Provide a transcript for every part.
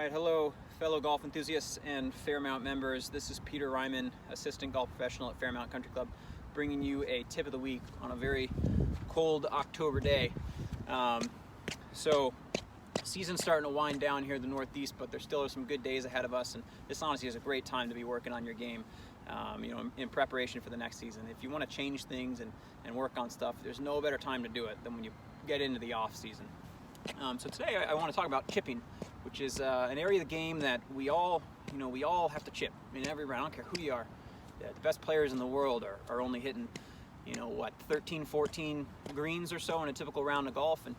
right, hello fellow golf enthusiasts and Fairmount members. This is Peter Ryman, assistant golf professional at Fairmount Country Club, bringing you a tip of the week on a very cold October day. So season's starting to wind down here in the Northeast, but there still are some good days ahead of us, and this honestly is a great time to be working on your game, in preparation for the next season. If you want to change things and work on stuff, there's no better time to do it than when you get into the off season. So today I want to talk about chipping, which is an area of the game that we all have to chip. I mean, every round, I don't care who you are. The best players in the world are only hitting, 13, 14 greens or so in a typical round of golf, and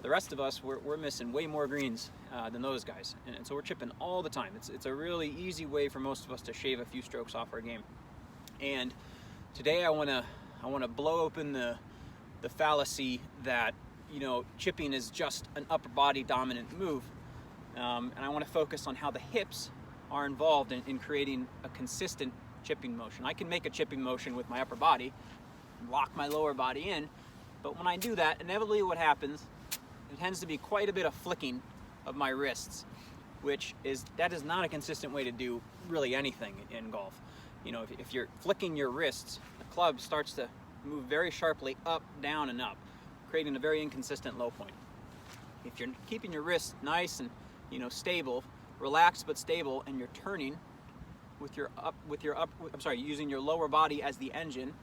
the rest of us, we're missing way more greens than those guys, and so we're chipping all the time. It's a really easy way for most of us to shave a few strokes off our game. And today I want to blow open the fallacy that chipping is just an upper body dominant move, and I want to focus on how the hips are involved in creating a consistent chipping motion. I can make a chipping motion with my upper body, lock my lower body in, but when I do that, inevitably what happens, it tends to be quite a bit of flicking of my wrists, that is not a consistent way to do really anything in golf. If you're flicking your wrists, the club starts to move very sharply up, down, and up, creating a very inconsistent low point. If you're keeping your wrists nice and stable, relaxed but stable, and you're turning using your lower body as the engine,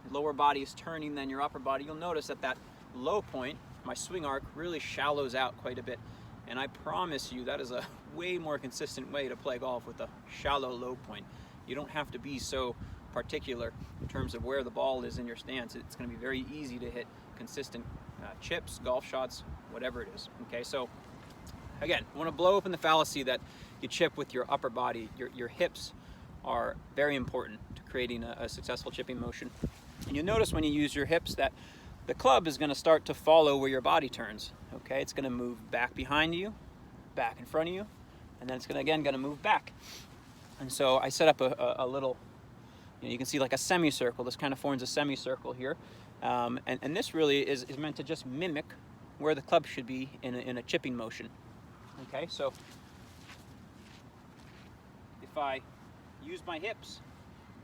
your lower body is turning than your upper body, you'll notice that low point, my swing arc, really shallows out quite a bit. And I promise you that is a way more consistent way to play golf, with a shallow low point. You don't have to be so particular in terms of where the ball is in your stance. It's going to be very easy to hit consistent chips, golf shots, whatever it is. Okay, so again, I want to blow open the fallacy that you chip with your upper body. Your hips are very important to creating a successful chipping motion. And you'll notice when you use your hips that the club is going to start to follow where your body turns. Okay, it's going to move back behind you, back in front of you, and then it's going to move back. And so I set up a little, you can see like a semicircle. This kind of forms a semicircle here, and this really is meant to just mimic where the club should be in a chipping motion. Okay, so if I use my hips,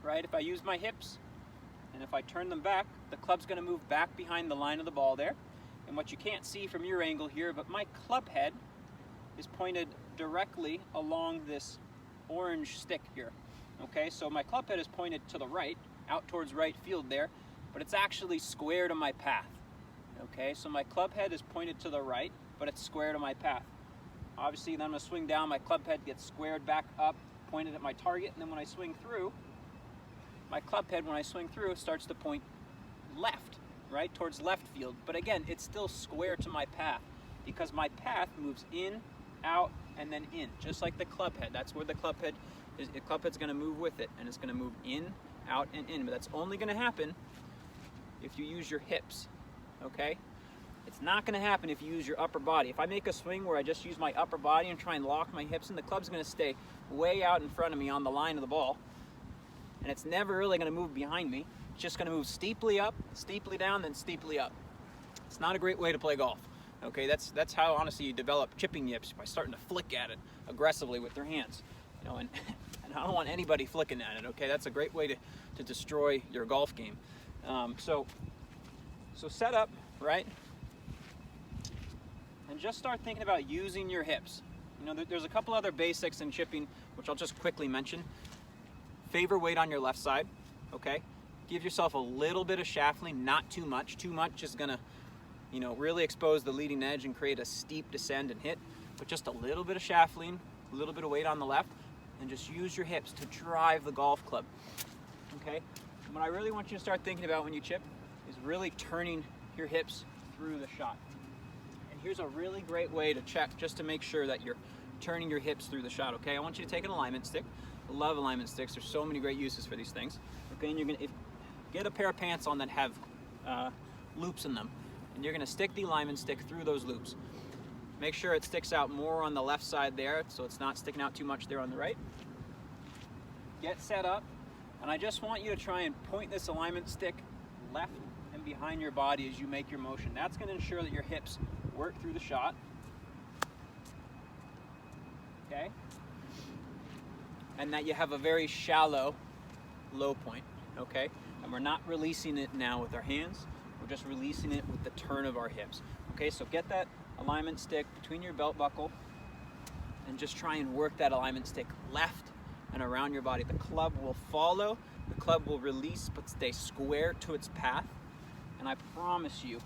right? If I use my hips, and if I turn them back, the club's going to move back behind the line of the ball there. And what you can't see from your angle here, but my club head is pointed directly along this orange stick here. Okay, so my club head is pointed to the right, out towards right field there, but it's actually square to my path. Okay, so my club head is pointed to the right, but it's square to my path. Obviously, then I'm going to swing down, my club head gets squared back up, pointed at my target, and then when I swing through, my club head, when I swing through, starts to point left, right, towards left field. But again, it's still square to my path, because my path moves in, out, and then in, just like the club head. That's where the club head is. The club head's going to move with it, and it's going to move in, out, and in. But that's only going to happen if you use your hips, okay? It's not going to happen if you use your upper body. If I make a swing where I just use my upper body and try and lock my hips in, the club's going to stay way out in front of me on the line of the ball, and it's never really going to move behind me. It's just going to move steeply up, steeply down, then steeply up. It's not a great way to play golf. Okay, that's how honestly you develop chipping yips, by starting to flick at it aggressively with their hands. And I don't want anybody flicking at it. Okay, that's a great way to destroy your golf game. So set up, right, and just start thinking about using your hips. There's a couple other basics in chipping which I'll just quickly mention. Favor weight on your left side. Okay, give yourself a little bit of shaft lean, not too much. Too much is gonna really expose the leading edge and create a steep descend and hit. But just a little bit of shaft lean, a little bit of weight on the left, and just use your hips to drive the golf club. Okay, and what I really want you to start thinking about when you chip is really turning your hips through the shot. And here's a really great way to check, just to make sure that you're turning your hips through the shot. Okay, I want you to take an alignment stick. I love alignment sticks. There's so many great uses for these things. Okay, and you're gonna get a pair of pants on that have loops in them, and you're gonna stick the alignment stick through those loops. Make sure it sticks out more on the left side there, so it's not sticking out too much there on the right. Get set up, and I just want you to try and point this alignment stick left and behind your body as you make your motion. That's going to ensure that your hips work through the shot. okay? And that you have a very shallow low point, okay? And we're not releasing it now with our hands, we're just releasing it with the turn of our hips. Okay, so get that alignment stick between your belt buckle and just try and work that alignment stick left and around your body. The club will follow, the club will release, but stay square to its path. And I promise you,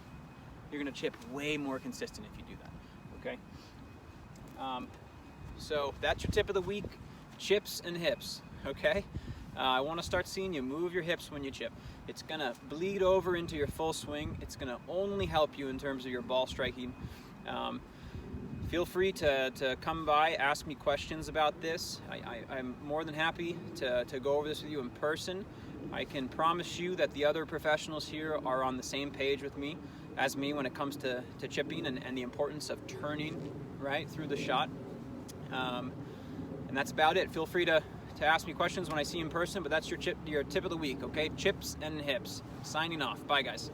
you're gonna chip way more consistent if you do that, okay? So that's your tip of the week, chips and hips, okay? I wanna start seeing you move your hips when you chip. It's gonna bleed over into your full swing. It's gonna only help you in terms of your ball striking. Feel free to come by, ask me questions about this. I'm more than happy to go over this with you in person. I can promise you that the other professionals here are on the same page with me as me when it comes to chipping and the importance of turning right through the shot. And that's about it. Feel free to ask me questions when I see you in person, but that's your tip of the week, okay? Chips and hips. Signing off. Bye, guys.